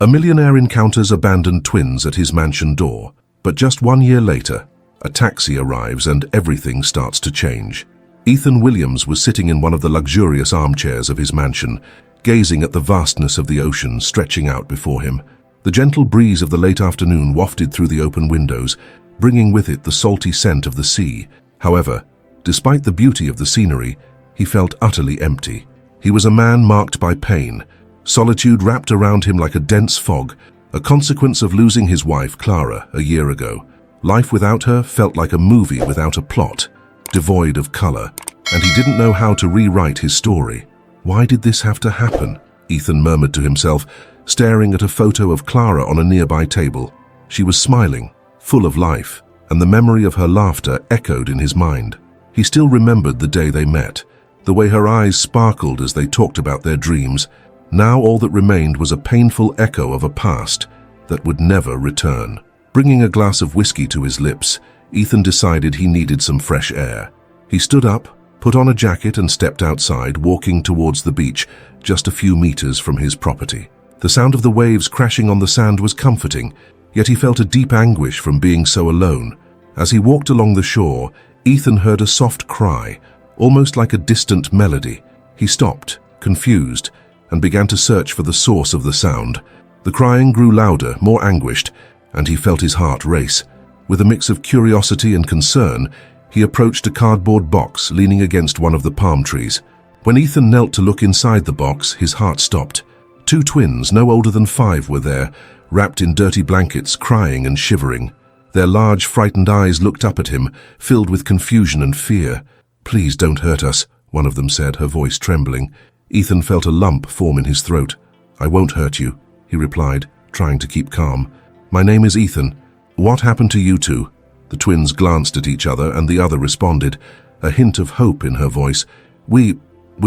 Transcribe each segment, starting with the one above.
A millionaire encounters abandoned twins at his mansion door, but just 1 year later, a taxi arrives and everything starts to change. Ethan Williams was sitting in one of the luxurious armchairs of his mansion, gazing at the vastness of the ocean stretching out before him. The gentle breeze of the late afternoon wafted through the open windows, bringing with it the salty scent of the sea. However, despite the beauty of the scenery, he felt utterly empty. He was a man marked by pain. Solitude wrapped around him like a dense fog, a consequence of losing his wife, Clara, a year ago. Life without her felt like a movie without a plot, devoid of color, and he didn't know how to rewrite his story. Why did this have to happen? Ethan murmured to himself, staring at a photo of Clara on a nearby table. She was smiling, full of life, and the memory of her laughter echoed in his mind. He still remembered the day they met, the way her eyes sparkled as they talked about their dreams. Now all that remained was a painful echo of a past that would never return. Bringing a glass of whiskey to his lips, Ethan decided he needed some fresh air. He stood up, put on a jacket and stepped outside, walking towards the beach, just a few meters from his property. The sound of the waves crashing on the sand was comforting, yet he felt a deep anguish from being so alone. As he walked along the shore, Ethan heard a soft cry, almost like a distant melody. He stopped, confused, and began to search for the source of the sound. The crying grew louder, more anguished, and he felt his heart race. With a mix of curiosity and concern, he approached a cardboard box leaning against one of the palm trees. When Ethan knelt to look inside the box, his heart stopped. 2 twins, no older than 5, were there, wrapped in dirty blankets, crying and shivering. Their large, frightened eyes looked up at him, filled with confusion and fear. "Please don't hurt us," one of them said, her voice trembling. Ethan felt a lump form in his throat. "I won't hurt you," he replied, trying to keep calm. "My name is Ethan. What happened to you two?" The twins glanced at each other and the other responded, a hint of hope in her voice. We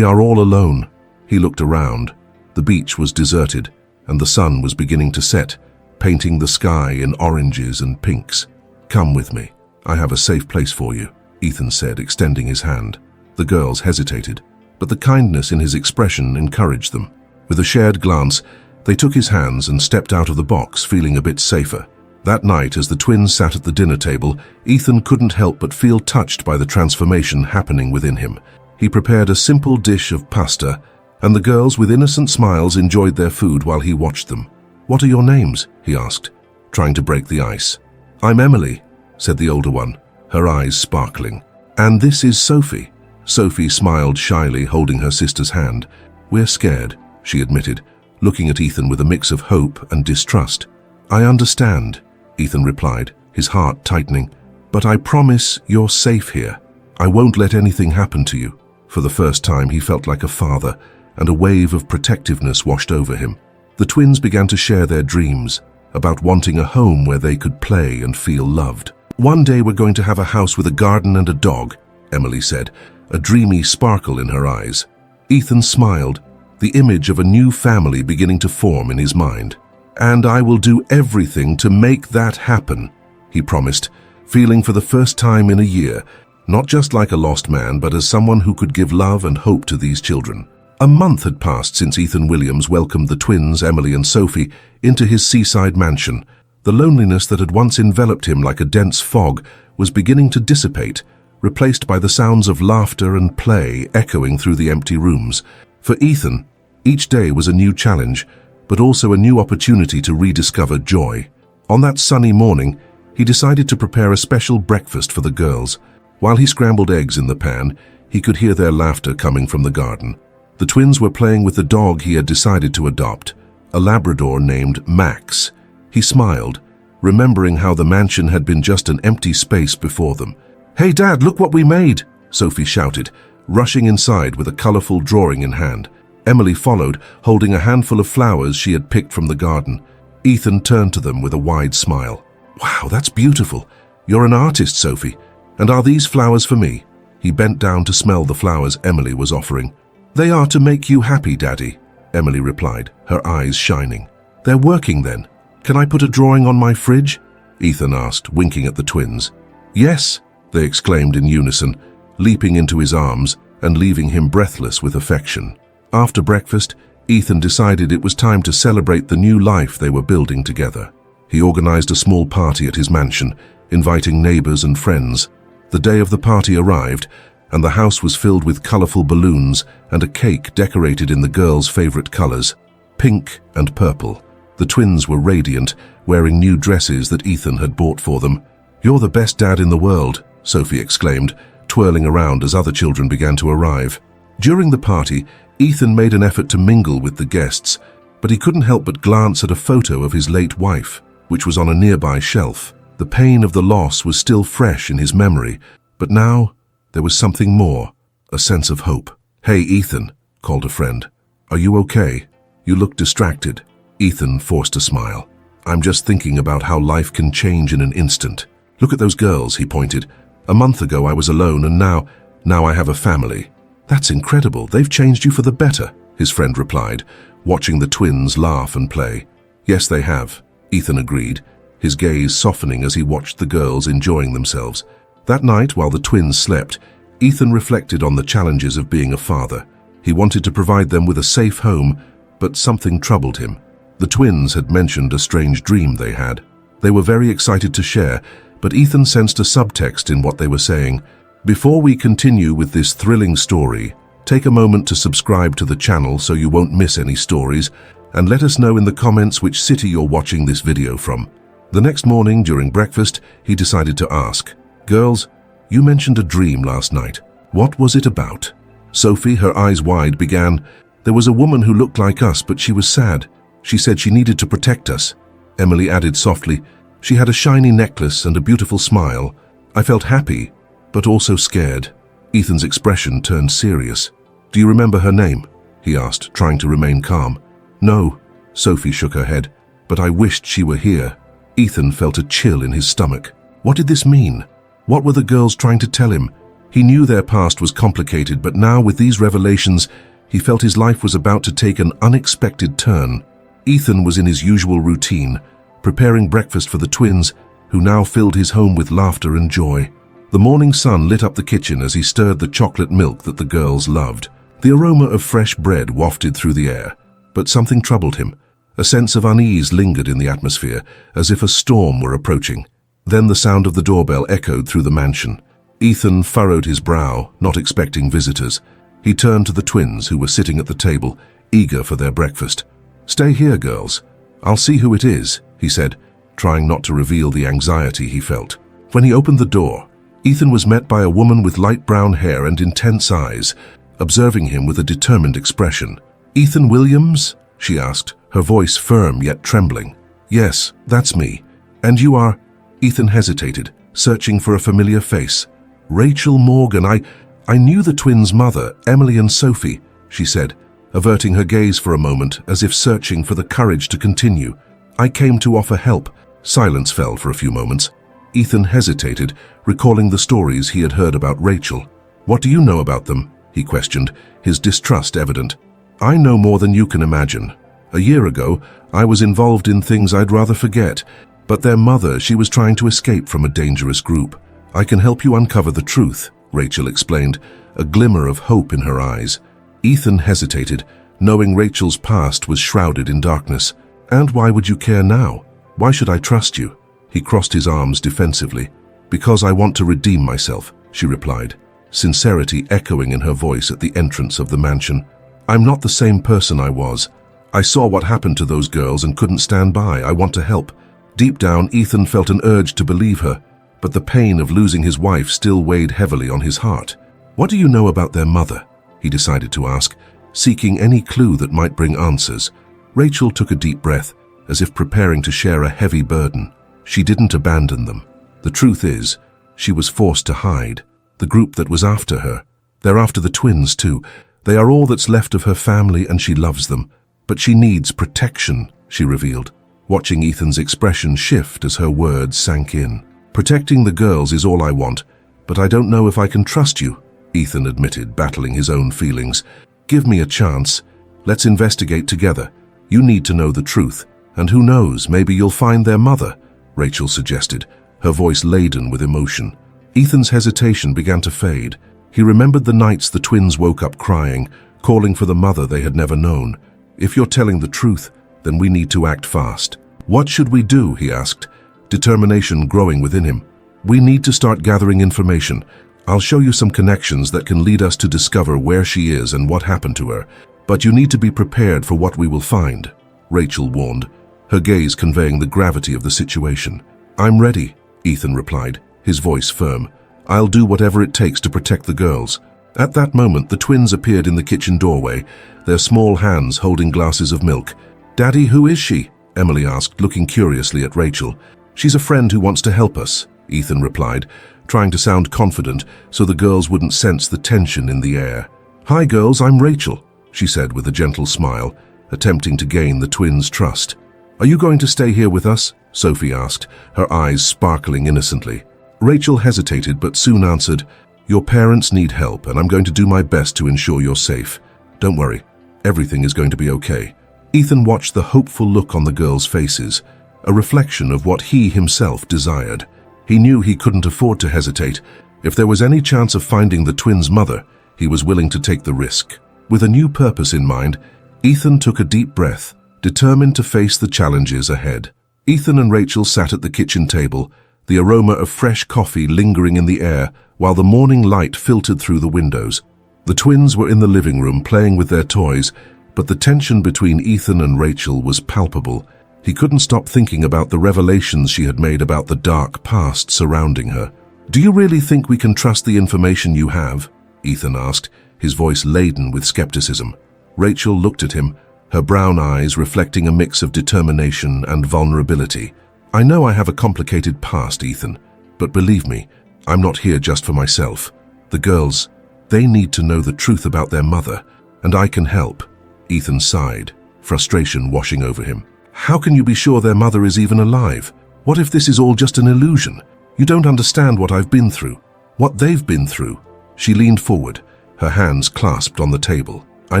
are all alone." He looked around. The beach was deserted, and the sun was beginning to set, painting the sky in oranges and pinks. "Come with me. I have a safe place for you," Ethan said, extending his hand. The girls hesitated, but the kindness in his expression encouraged them. With a shared glance, they took his hands and stepped out of the box, feeling a bit safer. That night, as the twins sat at the dinner table, Ethan couldn't help but feel touched by the transformation happening within him. He prepared a simple dish of pasta, and the girls, with innocent smiles, enjoyed their food while he watched them. "What are your names?" he asked, trying to break the ice. "I'm Emily," said the older one, her eyes sparkling. "And this is Sophie." Sophie smiled shyly, holding her sister's hand. "We're scared," she admitted, looking at Ethan with a mix of hope and distrust. "I understand," Ethan replied, his heart tightening. "But I promise you're safe here. I won't let anything happen to you." For the first time, he felt like a father, and a wave of protectiveness washed over him. The twins began to share their dreams about wanting a home where they could play and feel loved. "One day we're going to have a house with a garden and a dog," Emily said, a dreamy sparkle in her eyes. Ethan smiled, the image of a new family beginning to form in his mind. "And I will do everything to make that happen," he promised, feeling for the first time in a year, not just like a lost man, but as someone who could give love and hope to these children. A month had passed since Ethan Williams welcomed the twins, Emily and Sophie, into his seaside mansion. The loneliness that had once enveloped him like a dense fog was beginning to dissipate, replaced by the sounds of laughter and play echoing through the empty rooms. For Ethan, each day was a new challenge, but also a new opportunity to rediscover joy. On that sunny morning, he decided to prepare a special breakfast for the girls. While he scrambled eggs in the pan, he could hear their laughter coming from the garden. The twins were playing with the dog he had decided to adopt, a Labrador named Max. He smiled, remembering how the mansion had been just an empty space before them. "Hey Dad, look what we made!" Sophie shouted, rushing inside with a colorful drawing in hand. Emily followed, holding a handful of flowers she had picked from the garden. Ethan turned to them with a wide smile. "Wow, that's beautiful. You're an artist, Sophie. And are these flowers for me?" He bent down to smell the flowers Emily was offering. "They are to make you happy, Daddy," Emily replied, her eyes shining. "They're working then. Can I put a drawing on my fridge?" Ethan asked, winking at the twins. "Yes," they exclaimed in unison, leaping into his arms and leaving him breathless with affection. After breakfast, Ethan decided it was time to celebrate the new life they were building together. He organized a small party at his mansion, inviting neighbors and friends. The day of the party arrived, and the house was filled with colorful balloons and a cake decorated in the girls' favorite colors, pink and purple. The twins were radiant, wearing new dresses that Ethan had bought for them. "You're the best dad in the world," Sophie exclaimed, twirling around as other children began to arrive. During the party, Ethan made an effort to mingle with the guests, but he couldn't help but glance at a photo of his late wife, which was on a nearby shelf. The pain of the loss was still fresh in his memory, but now there was something more, a sense of hope. "Hey, Ethan," called a friend. "Are you okay? You look distracted." Ethan forced a smile. "I'm just thinking about how life can change in an instant. Look at those girls," he pointed. "A month ago I was alone, and now I have a family." "That's incredible. They've changed you for the better," his friend replied, watching the twins laugh and play. "Yes, they have," Ethan agreed, his gaze softening as he watched the girls enjoying themselves. That night, while the twins slept, Ethan reflected on the challenges of being a father. He wanted to provide them with a safe home, but something troubled him. The twins had mentioned a strange dream they had. They were very excited to share, but Ethan sensed a subtext in what they were saying. Before we continue with this thrilling story, take a moment to subscribe to the channel so you won't miss any stories, and let us know in the comments which city you're watching this video from. The next morning during breakfast, he decided to ask, "Girls, you mentioned a dream last night. What was it about?" Sophie, her eyes wide, began, "There was a woman who looked like us, but she was sad. She said she needed to protect us." Emily added softly, "She had a shiny necklace and a beautiful smile. I felt happy, but also scared." Ethan's expression turned serious. "Do you remember her name?" he asked, trying to remain calm. "No," Sophie shook her head, "but I wished she were here." Ethan felt a chill in his stomach. What did this mean? What were the girls trying to tell him? He knew their past was complicated, but now with these revelations, he felt his life was about to take an unexpected turn. Ethan was in his usual routine, preparing breakfast for the twins, who now filled his home with laughter and joy. The morning sun lit up the kitchen as he stirred the chocolate milk that the girls loved. The aroma of fresh bread wafted through the air, but something troubled him. A sense of unease lingered in the atmosphere, as if a storm were approaching. Then the sound of the doorbell echoed through the mansion. Ethan furrowed his brow, not expecting visitors. He turned to the twins, who were sitting at the table, eager for their breakfast. "Stay here, girls. I'll see who it is," he said, trying not to reveal the anxiety he felt. When he opened the door, Ethan was met by a woman with light brown hair and intense eyes, observing him with a determined expression. "Ethan Williams?" she asked, her voice firm yet trembling. "Yes, that's me. And you are—" Ethan hesitated, searching for a familiar face. "Rachel Morgan. I knew the twins' mother, Emily and Sophie," she said, averting her gaze for a moment as if searching for the courage to continue. "I came to offer help." Silence fell for a few moments. Ethan hesitated, recalling the stories he had heard about Rachel. "What do you know about them?" he questioned, his distrust evident. "I know more than you can imagine. A year ago, I was involved in things I'd rather forget, but their mother, she was trying to escape from a dangerous group. I can help you uncover the truth," Rachel explained, a glimmer of hope in her eyes. Ethan hesitated, knowing Rachel's past was shrouded in darkness. "And why would you care now? Why should I trust you?" He crossed his arms defensively. "Because I want to redeem myself," she replied, sincerity echoing in her voice at the entrance of the mansion. "I'm not the same person I was. I saw what happened to those girls and couldn't stand by. I want to help." Deep down, Ethan felt an urge to believe her, but the pain of losing his wife still weighed heavily on his heart. "What do you know about their mother?" he decided to ask, seeking any clue that might bring answers. Rachel took a deep breath, as if preparing to share a heavy burden. She didn't abandon them. The truth is, she was forced to hide. The group that was after her. They're after the twins too. They are all that's left of her family and she loves them. But she needs protection, she revealed, watching Ethan's expression shift as her words sank in. "Protecting the girls is all I want, but I don't know if I can trust you," Ethan admitted, battling his own feelings. "Give me a chance. Let's investigate together. You need to know the truth, and who knows, maybe you'll find their mother," Rachel suggested, her voice laden with emotion. Ethan's hesitation began to fade. He remembered the nights the twins woke up crying, calling for the mother they had never known. If you're telling the truth, then we need to act fast. What should we do? He asked, determination growing within him. We need to start gathering information. I'll show you some connections that can lead us to discover where she is and what happened to her. But you need to be prepared for what we will find, Rachel warned, her gaze conveying the gravity of the situation. I'm ready, Ethan replied, his voice firm. I'll do whatever it takes to protect the girls. At that moment, the twins appeared in the kitchen doorway, their small hands holding glasses of milk. Daddy, who is she? Emily asked, looking curiously at Rachel. She's a friend who wants to help us, Ethan replied, trying to sound confident so the girls wouldn't sense the tension in the air. Hi girls, I'm Rachel, she said with a gentle smile, attempting to gain the twins' trust. Are you going to stay here with us? Sophie asked, her eyes sparkling innocently. Rachel hesitated but soon answered, Your parents need help and I'm going to do my best to ensure you're safe. Don't worry, everything is going to be okay. Ethan watched the hopeful look on the girls' faces, a reflection of what he himself desired. He knew he couldn't afford to hesitate. If there was any chance of finding the twins' mother, he was willing to take the risk. With a new purpose in mind, Ethan took a deep breath, determined to face the challenges ahead. Ethan and Rachel sat at the kitchen table, the aroma of fresh coffee lingering in the air while the morning light filtered through the windows. The twins were in the living room playing with their toys, but the tension between Ethan and Rachel was palpable. He couldn't stop thinking about the revelations she had made about the dark past surrounding her. Do you really think we can trust the information you have? Ethan asked, his voice laden with skepticism. Rachel looked at him, her brown eyes reflecting a mix of determination and vulnerability. I know I have a complicated past, Ethan, but believe me, I'm not here just for myself. The girls, they need to know the truth about their mother, and I can help. Ethan sighed, frustration washing over him. How can you be sure their mother is even alive? What if this is all just an illusion? You don't understand what I've been through, what they've been through. She leaned forward, her hands clasped on the table. I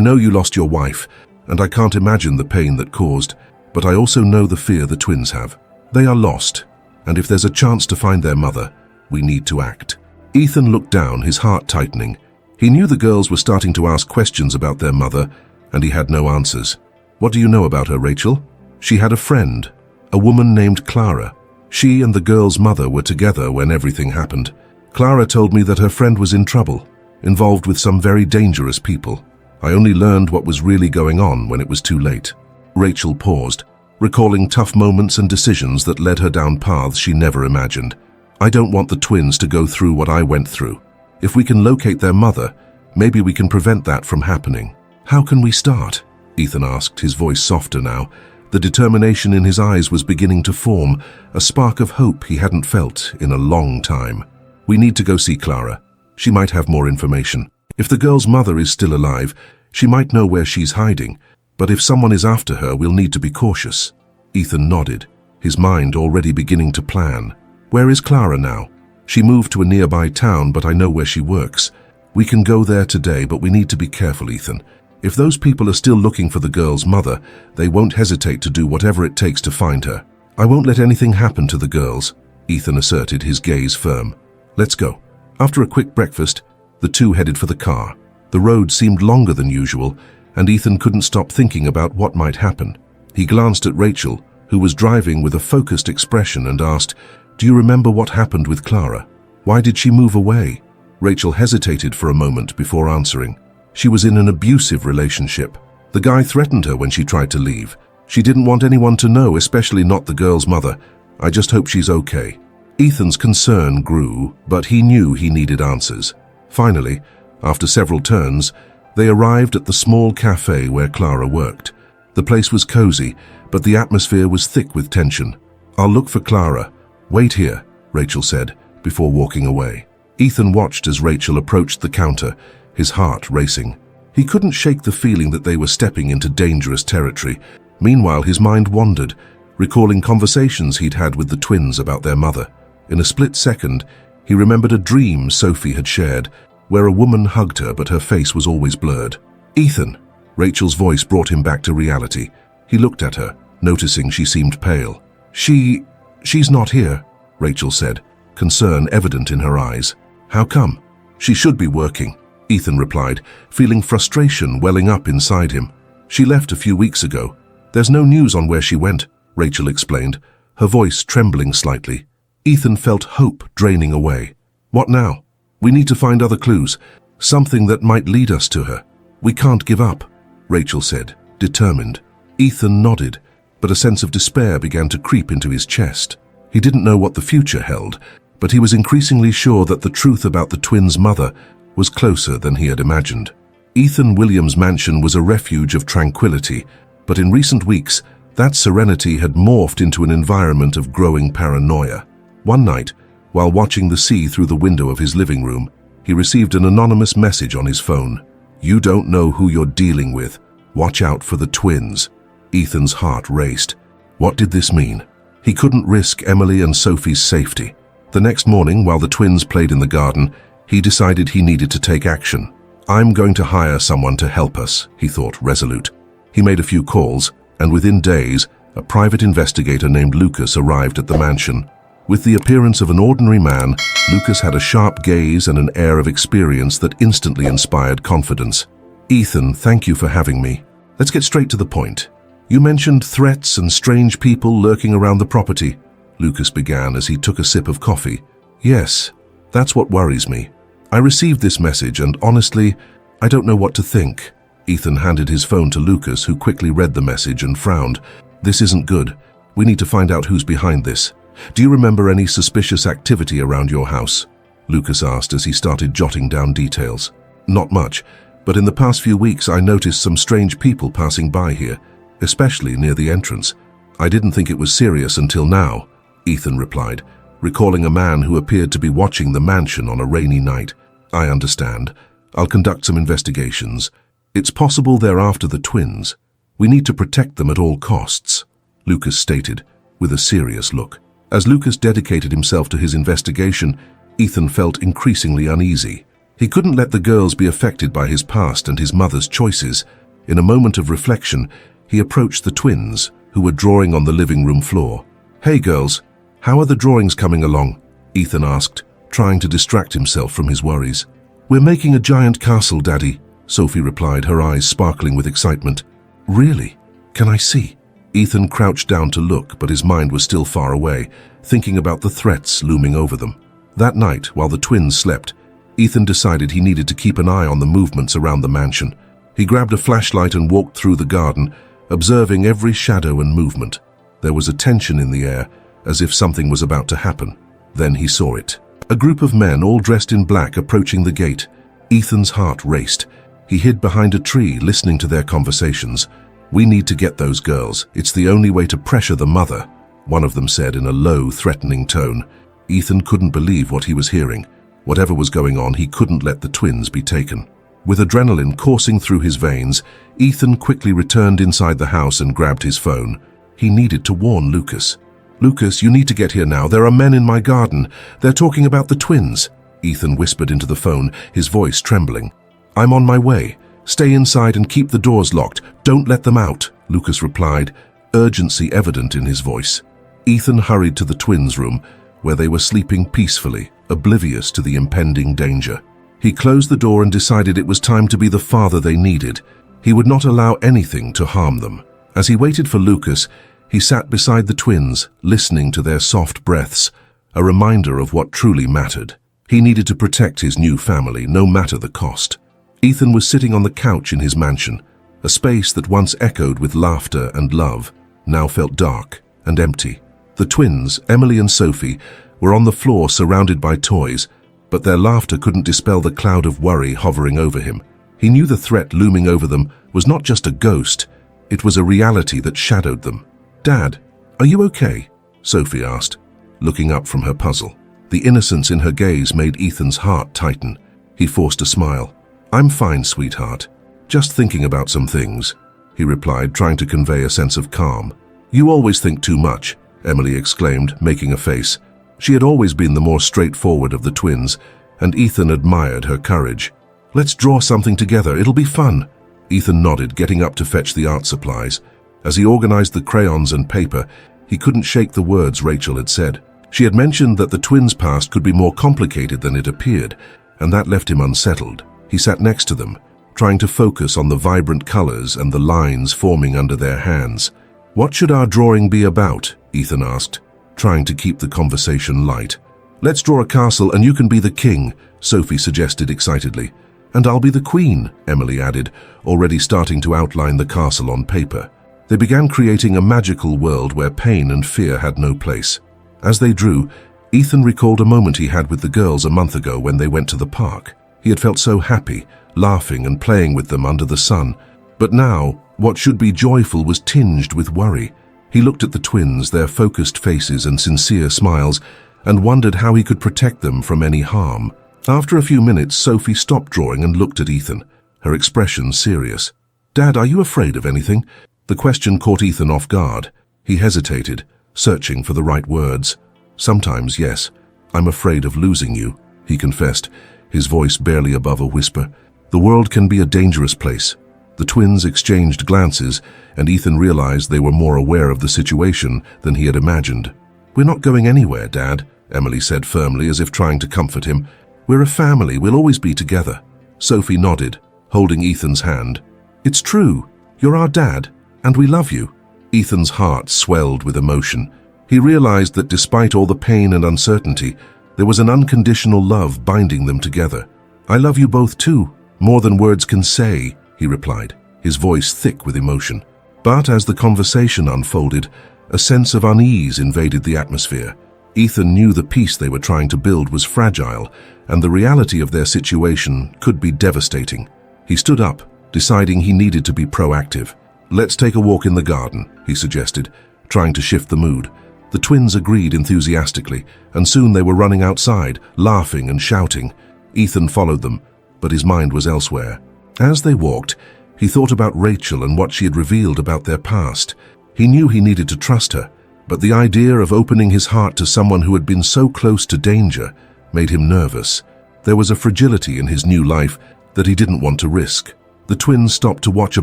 know you lost your wife, and I can't imagine the pain that caused, but I also know the fear the twins have. They are lost, and if there's a chance to find their mother, we need to act. Ethan looked down, his heart tightening. He knew the girls were starting to ask questions about their mother, and he had no answers. What do you know about her, Rachel? She had a friend, a woman named Clara. She and the girl's mother were together when everything happened. Clara told me that her friend was in trouble, involved with some very dangerous people. I only learned what was really going on when it was too late. Rachel paused, recalling tough moments and decisions that led her down paths she never imagined. I don't want the twins to go through what I went through. If we can locate their mother, maybe we can prevent that from happening. How can we start? Ethan asked, his voice softer now. The determination in his eyes was beginning to form, a spark of hope he hadn't felt in a long time. We need to go see Clara. She might have more information. If the girl's mother is still alive, she might know where she's hiding. But if someone is after her, we'll need to be cautious. Ethan nodded, his mind already beginning to plan. Where is Clara now? She moved to a nearby town, but I know where she works. We can go there today, but we need to be careful, Ethan. If those people are still looking for the girl's mother, they won't hesitate to do whatever it takes to find her. I won't let anything happen to the girls, Ethan asserted, his gaze firm. Let's go. After a quick breakfast, the two headed for the car. The road seemed longer than usual, and Ethan couldn't stop thinking about what might happen. He glanced at Rachel, who was driving with a focused expression, and asked, Do you remember what happened with Clara? Why did she move away? Rachel hesitated for a moment before answering. She was in an abusive relationship. The guy threatened her when she tried to leave. She didn't want anyone to know, especially not the girl's mother. I just hope she's okay. Ethan's concern grew, but he knew he needed answers. Finally, after several turns, they arrived at the small cafe where Clara worked. The place was cozy, but the atmosphere was thick with tension. I'll look for Clara. Wait here, Rachel said, before walking away. Ethan watched as Rachel approached the counter, his heart racing. He couldn't shake the feeling that they were stepping into dangerous territory. Meanwhile, his mind wandered, recalling conversations he'd had with the twins about their mother. In a split second, he remembered a dream Sophie had shared, where a woman hugged her but her face was always blurred. Ethan! Rachel's voice brought him back to reality. He looked at her, noticing she seemed pale. She's not here, Rachel said, concern evident in her eyes. How come? She should be working, Ethan replied, feeling frustration welling up inside him. She left a few weeks ago. There's no news on where she went, Rachel explained, her voice trembling slightly. Ethan felt hope draining away. What now? We need to find other clues, something that might lead us to her. We can't give up, Rachel said, determined. Ethan nodded, but a sense of despair began to creep into his chest. He didn't know what the future held, but he was increasingly sure that the truth about the twins' mother was closer than he had imagined. Ethan Williams' mansion was a refuge of tranquility, but in recent weeks, that serenity had morphed into an environment of growing paranoia. One night, while watching the sea through the window of his living room, he received an anonymous message on his phone. "You don't know who you're dealing with. Watch out for the twins." Ethan's heart raced. What did this mean? He couldn't risk Emily and Sophie's safety. The next morning, while the twins played in the garden, he decided he needed to take action. "I'm going to hire someone to help us," he thought, resolute. He made a few calls, and within days, a private investigator named Lucas arrived at the mansion. With the appearance of an ordinary man, Lucas had a sharp gaze and an air of experience that instantly inspired confidence. "Ethan, thank you for having me. Let's get straight to the point. You mentioned threats and strange people lurking around the property," Lucas began as he took a sip of coffee. "Yes, that's what worries me. I received this message and honestly, I don't know what to think." Ethan handed his phone to Lucas, who quickly read the message and frowned. "This isn't good. We need to find out who's behind this. Do you remember any suspicious activity around your house?" Lucas asked as he started jotting down details. "Not much, but in the past few weeks I noticed some strange people passing by here, especially near the entrance. I didn't think it was serious until now," Ethan replied, recalling a man who appeared to be watching the mansion on a rainy night. "I understand. I'll conduct some investigations. It's possible they're after the twins. We need to protect them at all costs," Lucas stated, with a serious look. As Lucas dedicated himself to his investigation, Ethan felt increasingly uneasy. He couldn't let the girls be affected by his past and his mother's choices. In a moment of reflection, he approached the twins, who were drawing on the living room floor. "Hey girls, how are the drawings coming along?" Ethan asked, trying to distract himself from his worries. "We're making a giant castle, Daddy," Sophie replied, her eyes sparkling with excitement. "Really? Can I see?" Ethan crouched down to look, but his mind was still far away, thinking about the threats looming over them. That night, while the twins slept, Ethan decided he needed to keep an eye on the movements around the mansion. He grabbed a flashlight and walked through the garden, observing every shadow and movement. There was a tension in the air, as if something was about to happen. Then he saw it. A group of men, all dressed in black, approaching the gate. Ethan's heart raced. He hid behind a tree, listening to their conversations. "We need to get those girls. It's the only way to pressure the mother," one of them said in a low, threatening tone. Ethan couldn't believe what he was hearing. Whatever was going on, he couldn't let the twins be taken. With adrenaline coursing through his veins, Ethan quickly returned inside the house and grabbed his phone. He needed to warn Lucas. "Lucas, you need to get here now. There are men in my garden. They're talking about the twins," Ethan whispered into the phone, his voice trembling. "I'm on my way. Stay inside and keep the doors locked. Don't let them out," Lucas replied, urgency evident in his voice. Ethan hurried to the twins' room, where they were sleeping peacefully, oblivious to the impending danger. He closed the door and decided it was time to be the father they needed. He would not allow anything to harm them. As he waited for Lucas, he sat beside the twins, listening to their soft breaths, a reminder of what truly mattered. He needed to protect his new family, no matter the cost. Ethan was sitting on the couch in his mansion, a space that once echoed with laughter and love, now felt dark and empty. The twins, Emily and Sophie, were on the floor surrounded by toys, but their laughter couldn't dispel the cloud of worry hovering over him. He knew the threat looming over them was not just a ghost, it was a reality that shadowed them. "Dad, are you okay?" Sophie asked, looking up from her puzzle. The innocence in her gaze made Ethan's heart tighten. He forced a smile. "I'm fine, sweetheart. Just thinking about some things," he replied, trying to convey a sense of calm. "You always think too much," Emily exclaimed, making a face. She had always been the more straightforward of the twins, and Ethan admired her courage. "Let's draw something together. It'll be fun." Ethan nodded, getting up to fetch the art supplies. As he organized the crayons and paper, he couldn't shake the words Rachel had said. She had mentioned that the twins' past could be more complicated than it appeared, and that left him unsettled. He sat next to them, trying to focus on the vibrant colors and the lines forming under their hands. "What should our drawing be about?" Ethan asked, trying to keep the conversation light. "Let's draw a castle and you can be the king," Sophie suggested excitedly. "And I'll be the queen," Emily added, already starting to outline the castle on paper. They began creating a magical world where pain and fear had no place. As they drew, Ethan recalled a moment he had with the girls a month ago when they went to the park. He had felt so happy, laughing and playing with them under the sun. But now, what should be joyful was tinged with worry. He looked at the twins, their focused faces and sincere smiles, and wondered how he could protect them from any harm. After a few minutes, Sophie stopped drawing and looked at Ethan, her expression serious. "Dad, are you afraid of anything?" The question caught Ethan off guard. He hesitated, searching for the right words. "Sometimes, yes. I'm afraid of losing you," he confessed, his voice barely above a whisper. "The world can be a dangerous place." The twins exchanged glances, and Ethan realized they were more aware of the situation than he had imagined. "We're not going anywhere, Dad," Emily said firmly, as if trying to comfort him. "We're a family. We'll always be together." Sophie nodded, holding Ethan's hand. "It's true. You're our dad, and we love you." Ethan's heart swelled with emotion. He realized that despite all the pain and uncertainty, there was an unconditional love binding them together. "I love you both too, more than words can say," he replied, his voice thick with emotion. But as the conversation unfolded, a sense of unease invaded the atmosphere. Ethan knew the peace they were trying to build was fragile, and the reality of their situation could be devastating. He stood up, deciding he needed to be proactive. "Let's take a walk in the garden," he suggested, trying to shift the mood. The twins agreed enthusiastically, and soon they were running outside, laughing and shouting. Ethan followed them, but his mind was elsewhere. As they walked, he thought about Rachel and what she had revealed about their past. He knew he needed to trust her, but the idea of opening his heart to someone who had been so close to danger made him nervous. There was a fragility in his new life that he didn't want to risk. The twins stopped to watch a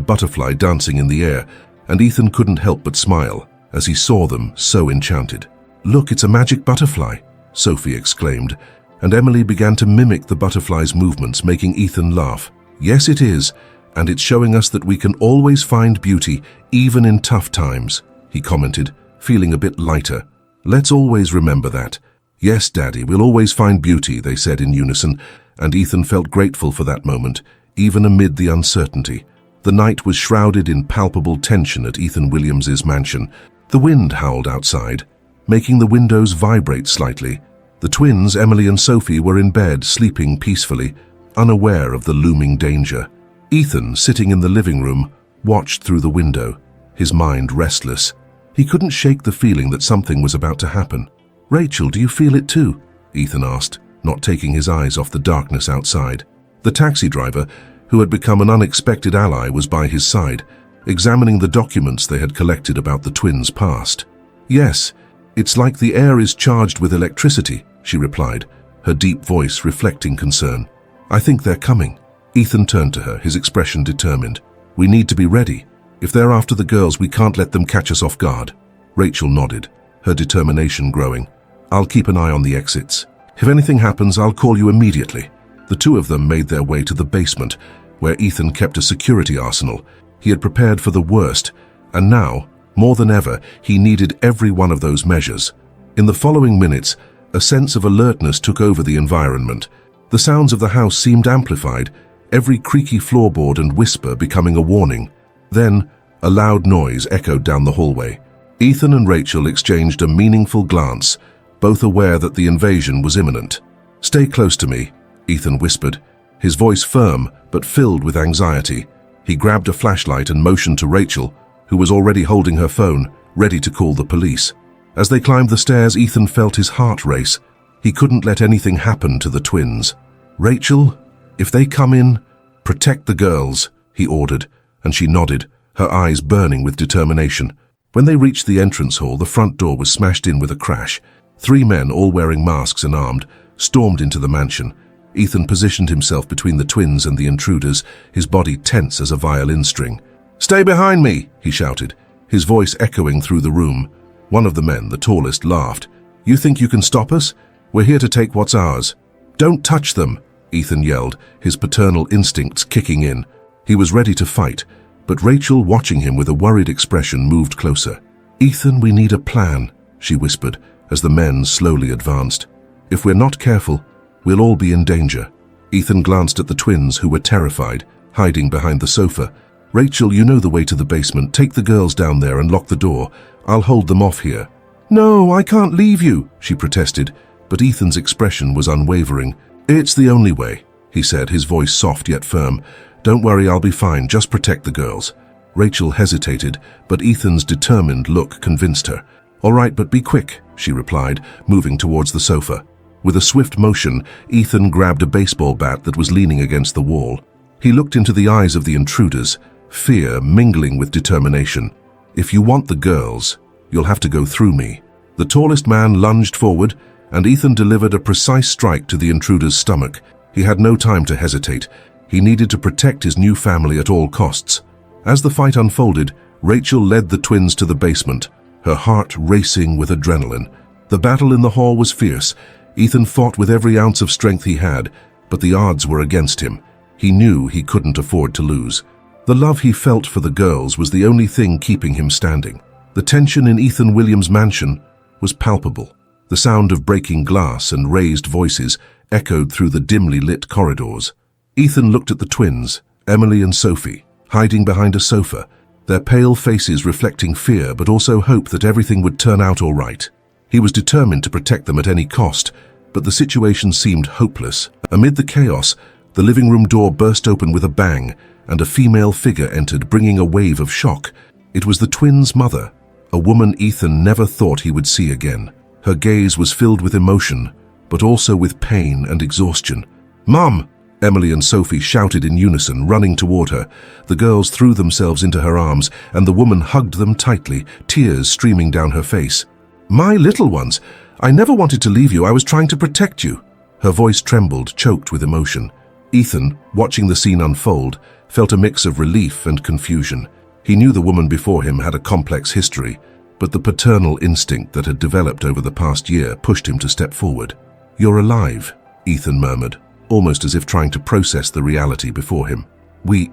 butterfly dancing in the air, and Ethan couldn't help but smile as he saw them so enchanted. "Look, it's a magic butterfly," Sophie exclaimed, and Emily began to mimic the butterfly's movements, making Ethan laugh. "Yes, it is, and it's showing us that we can always find beauty, even in tough times," he commented, feeling a bit lighter. "Let's always remember that." "Yes, Daddy, we'll always find beauty," they said in unison, and Ethan felt grateful for that moment, even amid the uncertainty. The night was shrouded in palpable tension at Ethan Williams's mansion. The wind howled outside, making the windows vibrate slightly. The twins, Emily and Sophie, were in bed, sleeping peacefully, unaware of the looming danger. Ethan, sitting in the living room, watched through the window, his mind restless. He couldn't shake the feeling that something was about to happen. "Rachel, do you feel it too?" Ethan asked, not taking his eyes off the darkness outside. The taxi driver, who had become an unexpected ally, was by his side, examining the documents they had collected about the twins' past. "Yes, it's like the air is charged with electricity," she replied, her deep voice reflecting concern. "I think they're coming." Ethan turned to her, his expression determined. "We need to be ready. If they're after the girls, we can't let them catch us off guard." Rachel nodded, her determination growing. "I'll keep an eye on the exits. If anything happens, I'll call you immediately." The two of them made their way to the basement, where Ethan kept a security arsenal. He had prepared for the worst, and now, more than ever, he needed every one of those measures. In the following minutes, a sense of alertness took over the environment. The sounds of the house seemed amplified, every creaky floorboard and whisper becoming a warning. Then, a loud noise echoed down the hallway. Ethan and Rachel exchanged a meaningful glance, both aware that the invasion was imminent. "Stay close to me," Ethan whispered, his voice firm but filled with anxiety. He grabbed a flashlight and motioned to Rachel, who was already holding her phone, ready to call the police. As they climbed the stairs, Ethan felt his heart race. He couldn't let anything happen to the twins. "Rachel, if they come in, protect the girls," he ordered, and she nodded, her eyes burning with determination. When they reached the entrance hall, the front door was smashed in with a crash. 3 men, all wearing masks and armed, stormed into the mansion. Ethan positioned himself between the twins and the intruders, his body tense as a violin string. "Stay behind me," he shouted, his voice echoing through the room. One of the men, the tallest, laughed. "You think you can stop us? We're here to take what's ours." "Don't touch them," Ethan yelled, his paternal instincts kicking in. He was ready to fight, but Rachel, watching him with a worried expression, moved closer. "Ethan, we need a plan," she whispered as the men slowly advanced. "If we're not careful, we'll all be in danger." Ethan glanced at the twins, who were terrified, hiding behind the sofa. "Rachel, you know the way to the basement. Take the girls down there and lock the door. I'll hold them off here." "No, I can't leave you," she protested, but Ethan's expression was unwavering. "It's the only way," he said, his voice soft yet firm. "Don't worry, I'll be fine. Just protect the girls." Rachel hesitated, but Ethan's determined look convinced her. "All right, but be quick," she replied, moving towards the sofa. With a swift motion, Ethan grabbed a baseball bat that was leaning against the wall. He looked into the eyes of the intruders, fear mingling with determination. "If you want the girls, you'll have to go through me." The tallest man lunged forward, and Ethan delivered a precise strike to the intruder's stomach. He had no time to hesitate. He needed to protect his new family at all costs. As the fight unfolded, Rachel led the twins to the basement, her heart racing with adrenaline. The battle in the hall was fierce. Ethan fought with every ounce of strength he had, but the odds were against him. He knew he couldn't afford to lose. The love he felt for the girls was the only thing keeping him standing. The tension in Ethan Williams' mansion was palpable. The sound of breaking glass and raised voices echoed through the dimly lit corridors. Ethan looked at the twins, Emily and Sophie, hiding behind a sofa, their pale faces reflecting fear but also hope that everything would turn out all right. He was determined to protect them at any cost, but the situation seemed hopeless. Amid the chaos, the living room door burst open with a bang, and a female figure entered, bringing a wave of shock. It was the twins' mother, a woman Ethan never thought he would see again. Her gaze was filled with emotion, but also with pain and exhaustion. "Mom!" Emily and Sophie shouted in unison, running toward her. The girls threw themselves into her arms, and the woman hugged them tightly, tears streaming down her face. "My little ones, I never wanted to leave you. I was trying to protect you." Her voice trembled, choked with emotion. Ethan, watching the scene unfold, felt a mix of relief and confusion. He knew the woman before him had a complex history, but the paternal instinct that had developed over the past year pushed him to step forward. "You're alive," Ethan murmured, almost as if trying to process the reality before him. We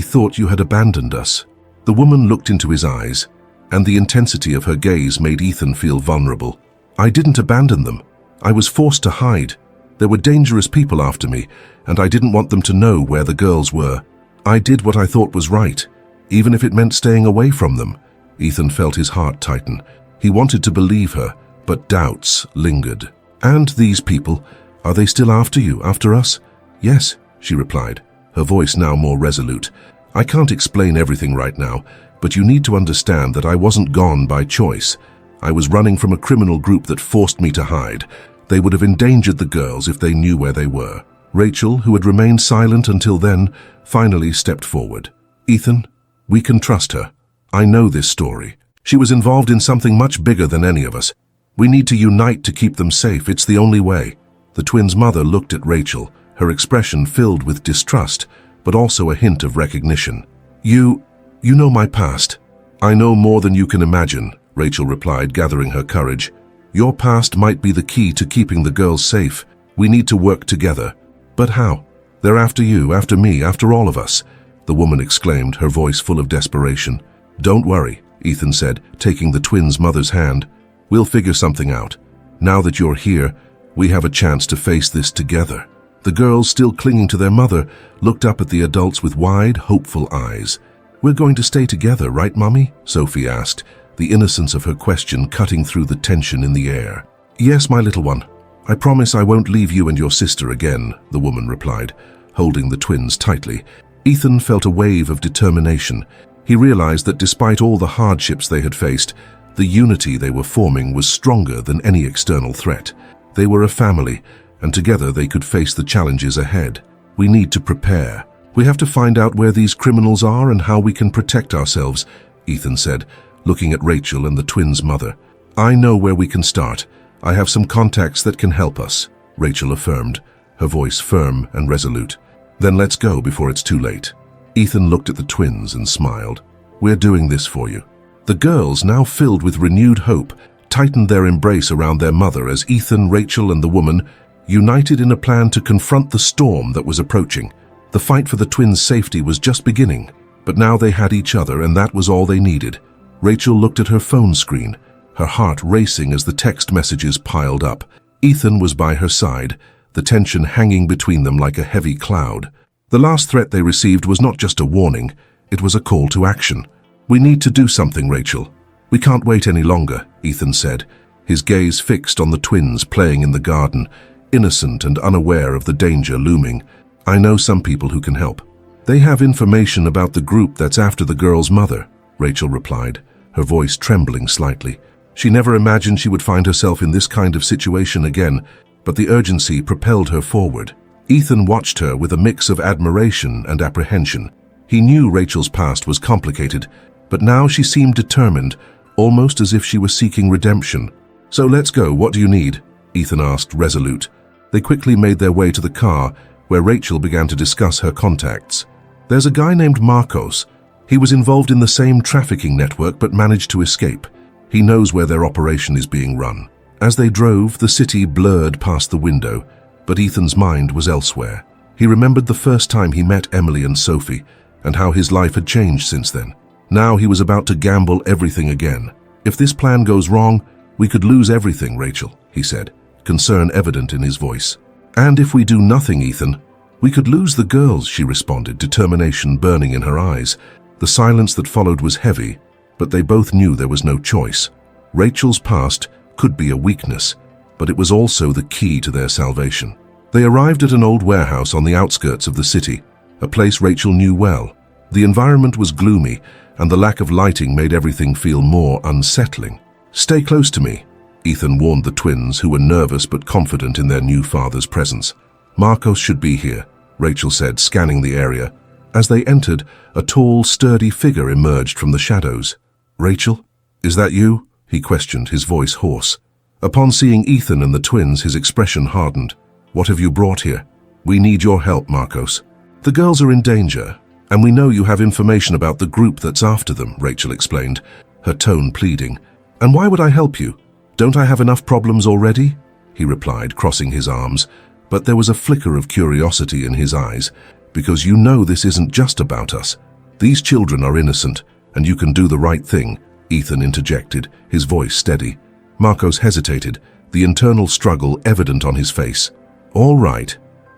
thought you had abandoned us." The woman looked into his eyes, and the intensity of her gaze made Ethan feel vulnerable. "I didn't abandon them. I was forced to hide. There were dangerous people after me, and I didn't want them to know where the girls were. I did what I thought was right, even if it meant staying away from them." Ethan felt his heart tighten. He wanted to believe her, but doubts lingered. "And these people, are they still after you, after us?" "Yes," she replied, her voice now more resolute. "I can't explain everything right now, but you need to understand that I wasn't gone by choice. I was running from a criminal group that forced me to hide. They would have endangered the girls if they knew where they were." Rachel, who had remained silent until then, finally stepped forward. "Ethan, we can trust her. I know this story. She was involved in something much bigger than any of us. We need to unite to keep them safe. It's the only way." The twins' mother looked at Rachel, her expression filled with distrust, but also a hint of recognition. You know my past." "I know more than you can imagine," Rachel replied, gathering her courage. "Your past might be the key to keeping the girls safe. We need to work together." "But how? They're after you, after me, after all of us," the woman exclaimed, her voice full of desperation. "Don't worry," Ethan said, taking the twins' mother's hand. "We'll figure something out. Now that you're here, we have a chance to face this together." The girls, still clinging to their mother, looked up at the adults with wide, hopeful eyes. "We're going to stay together, right, Mommy?" Sophie asked, the innocence of her question cutting through the tension in the air. "Yes, my little one. I promise I won't leave you and your sister again," the woman replied, holding the twins tightly. Ethan felt a wave of determination. He realized that despite all the hardships they had faced, the unity they were forming was stronger than any external threat. They were a family, and together they could face the challenges ahead. "We need to prepare. We have to find out where these criminals are and how we can protect ourselves," Ethan said, looking at Rachel and the twins' mother. "I know where we can start. I have some contacts that can help us," Rachel affirmed, her voice firm and resolute. "Then let's go before it's too late." Ethan looked at the twins and smiled. "We're doing this for you." The girls, now filled with renewed hope, tightened their embrace around their mother as Ethan, Rachel, and the woman united in a plan to confront the storm that was approaching. The fight for the twins' safety was just beginning, but now they had each other and that was all they needed. Rachel looked at her phone screen, her heart racing as the text messages piled up. Ethan was by her side, the tension hanging between them like a heavy cloud. The last threat they received was not just a warning, it was a call to action. "We need to do something, Rachel. We can't wait any longer," Ethan said, his gaze fixed on the twins playing in the garden, innocent and unaware of the danger looming. "I know some people who can help. They have information about the group that's after the girl's mother," Rachel replied, her voice trembling slightly. She never imagined she would find herself in this kind of situation again, but the urgency propelled her forward. Ethan watched her with a mix of admiration and apprehension. He knew Rachel's past was complicated, but now she seemed determined, almost as if she was seeking redemption. "So let's go, what do you need?" Ethan asked, resolute. They quickly made their way to the car, where Rachel began to discuss her contacts. "There's a guy named Marcos. He was involved in the same trafficking network but managed to escape. He knows where their operation is being run." As they drove, the city blurred past the window, but Ethan's mind was elsewhere. He remembered the first time he met Emily and Sophie, and how his life had changed since then. Now he was about to gamble everything again. "If this plan goes wrong, we could lose everything, Rachel," he said, concern evident in his voice. "And if we do nothing, Ethan, we could lose the girls," she responded, determination burning in her eyes. The silence that followed was heavy, but they both knew there was no choice. Rachel's past could be a weakness, but it was also the key to their salvation. They arrived at an old warehouse on the outskirts of the city, a place Rachel knew well. The environment was gloomy, and the lack of lighting made everything feel more unsettling. "Stay close to me," Ethan warned the twins, who were nervous but confident in their new father's presence. "Marcos should be here," Rachel said, scanning the area. As they entered, a tall, sturdy figure emerged from the shadows. "Rachel, is that you?" he questioned, his voice hoarse. Upon seeing Ethan and the twins, his expression hardened. "What have you brought here?" "We need your help, Marcos. The girls are in danger, and we know you have information about the group that's after them," Rachel explained, her tone pleading. "And why would I help you? Don't I have enough problems already?" he replied, crossing his arms, but there was a flicker of curiosity in his eyes. "Because you know this isn't just about us. These children are innocent, and you can do the right thing," Ethan interjected, his voice steady. Marcos hesitated, the internal struggle evident on his face. "All right,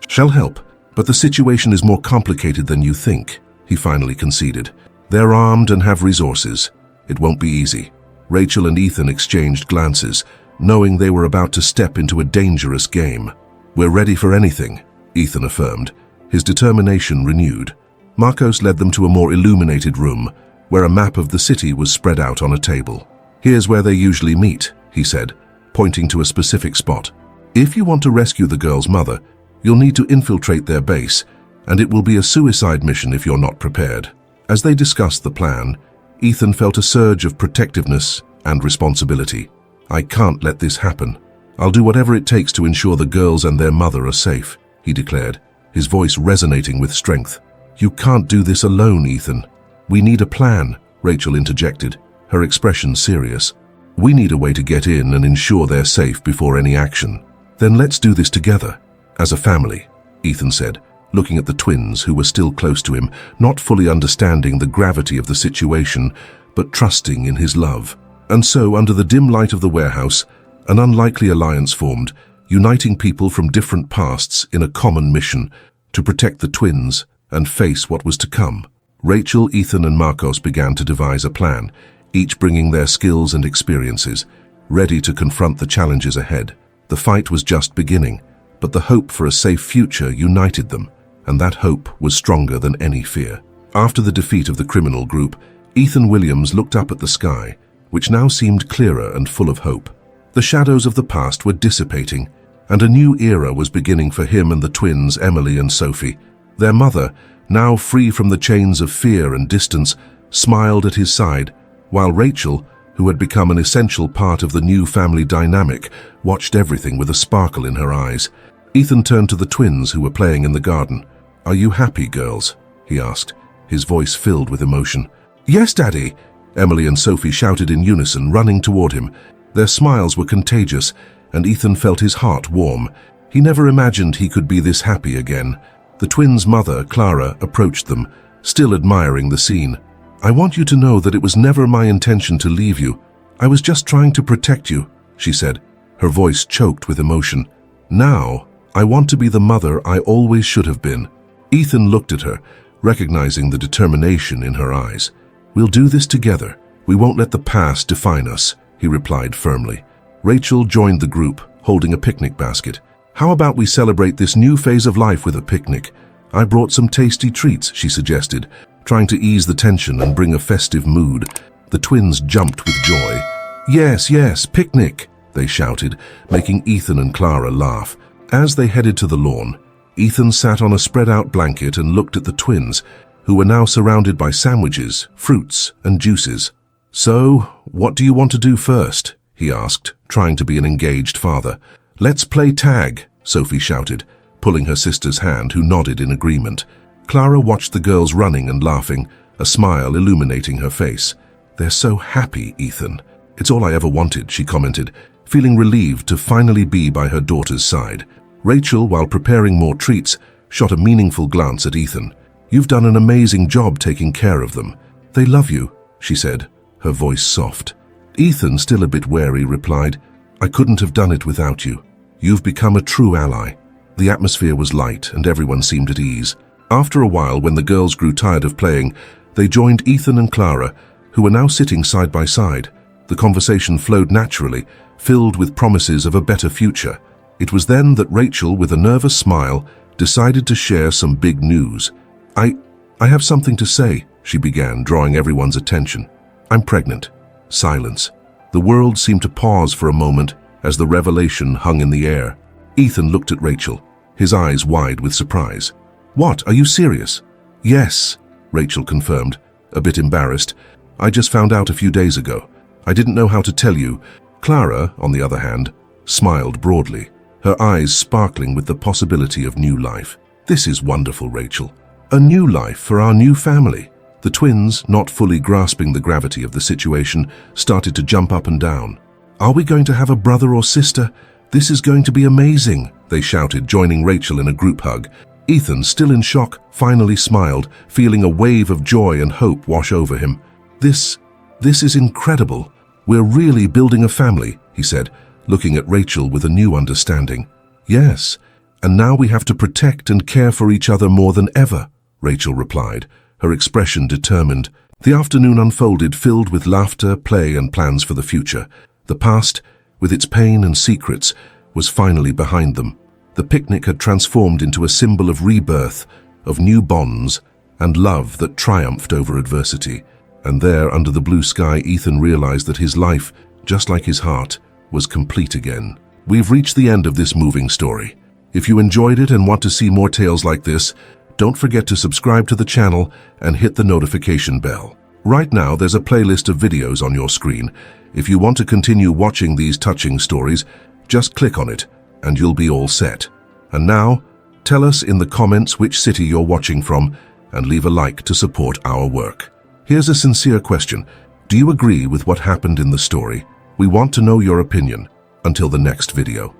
shall help, but the situation is more complicated than you think," he finally conceded. "They're armed and have resources. It won't be easy." Rachel and Ethan exchanged glances, knowing they were about to step into a dangerous game. "We're ready for anything," Ethan affirmed, his determination renewed. Marcos led them to a more illuminated room, where a map of the city was spread out on a table. "Here's where they usually meet," he said, pointing to a specific spot. "If you want to rescue the girl's mother, you'll need to infiltrate their base, and it will be a suicide mission if you're not prepared." As they discussed the plan, Ethan felt a surge of protectiveness and responsibility. "I can't let this happen. I'll do whatever it takes to ensure the girls and their mother are safe," he declared, his voice resonating with strength. "You can't do this alone, Ethan." "We need a plan," Rachel interjected, her expression serious. "We need a way to get in and ensure they're safe before any action." "Then let's do this together, as a family," Ethan said, looking at the twins who were still close to him, not fully understanding the gravity of the situation, but trusting in his love. And so, under the dim light of the warehouse, an unlikely alliance formed, uniting people from different pasts in a common mission to protect the twins and face what was to come. Rachel, Ethan, and Marcos began to devise a plan, each bringing their skills and experiences, ready to confront the challenges ahead. The fight was just beginning, but the hope for a safe future united them, and that hope was stronger than any fear. After the defeat of the criminal group, Ethan Williams looked up at the sky, which now seemed clearer and full of hope. The shadows of the past were dissipating, and a new era was beginning for him and the twins, Emily and Sophie. Their mother, now free from the chains of fear and distance, smiled at his side, while Rachel, who had become an essential part of the new family dynamic, watched everything with a sparkle in her eyes. Ethan turned to the twins who were playing in the garden. "Are you happy, girls?" he asked, his voice filled with emotion. "Yes, Daddy!" Emily and Sophie shouted in unison, running toward him. Their smiles were contagious, and Ethan felt his heart warm. He never imagined he could be this happy again. The twins' mother, Clara, approached them, still admiring the scene. "I want you to know that it was never my intention to leave you. I was just trying to protect you," she said, her voice choked with emotion. "Now, I want to be the mother I always should have been." Ethan looked at her, recognizing the determination in her eyes. "We'll do this together. We won't let the past define us," he replied firmly. Rachel joined the group, holding a picnic basket. "How about we celebrate this new phase of life with a picnic? I brought some tasty treats," she suggested, trying to ease the tension and bring a festive mood. The twins jumped with joy. "Yes, yes, picnic," they shouted, making Ethan and Clara laugh. As they headed to the lawn, Ethan sat on a spread-out blanket and looked at the twins, who were now surrounded by sandwiches, fruits, and juices. "So, what do you want to do first?" he asked, trying to be an engaged father. "Let's play tag," Sophie shouted, pulling her sister's hand, who nodded in agreement. Clara watched the girls running and laughing, a smile illuminating her face. "They're so happy, Ethan. It's all I ever wanted," she commented, feeling relieved to finally be by her daughter's side. Rachel, while preparing more treats, shot a meaningful glance at Ethan. "You've done an amazing job taking care of them. They love you," she said, her voice soft. Ethan, still a bit wary, replied, "I couldn't have done it without you. You've become a true ally." The atmosphere was light and everyone seemed at ease. After a while, when the girls grew tired of playing, they joined Ethan and Clara, who were now sitting side by side. The conversation flowed naturally, filled with promises of a better future. It was then that Rachel, with a nervous smile, decided to share some big news. I have something to say," she began, drawing everyone's attention. "I'm pregnant." Silence. The world seemed to pause for a moment as the revelation hung in the air. Ethan looked at Rachel, his eyes wide with surprise. "What, are you serious?" "Yes," Rachel confirmed, a bit embarrassed. "I just found out a few days ago. I didn't know how to tell you." Clara, on the other hand, smiled broadly, her eyes sparkling with the possibility of new life. "This is wonderful, Rachel. A new life for our new family." The twins, not fully grasping the gravity of the situation, started to jump up and down. "Are we going to have a brother or sister? This is going to be amazing," they shouted, joining Rachel in a group hug. Ethan, still in shock, finally smiled, feeling a wave of joy and hope wash over him. This is incredible. We're really building a family," he said, looking at Rachel with a new understanding. "Yes, and now we have to protect and care for each other more than ever," Rachel replied, her expression determined. The afternoon unfolded, filled with laughter, play, and plans for the future. The past, with its pain and secrets, was finally behind them. The picnic had transformed into a symbol of rebirth, of new bonds, and love that triumphed over adversity. And there, under the blue sky, Ethan realized that his life, just like his heart, was complete again. We've reached the end of this moving story. If you enjoyed it and want to see more tales like this, don't forget to subscribe to the channel and hit the notification bell. Right now, there's a playlist of videos on your screen. If you want to continue watching these touching stories, just click on it and you'll be all set. And now, tell us in the comments which city you're watching from and leave a like to support our work. Here's a sincere question. Do you agree with what happened in the story? We want to know your opinion. Until the next video.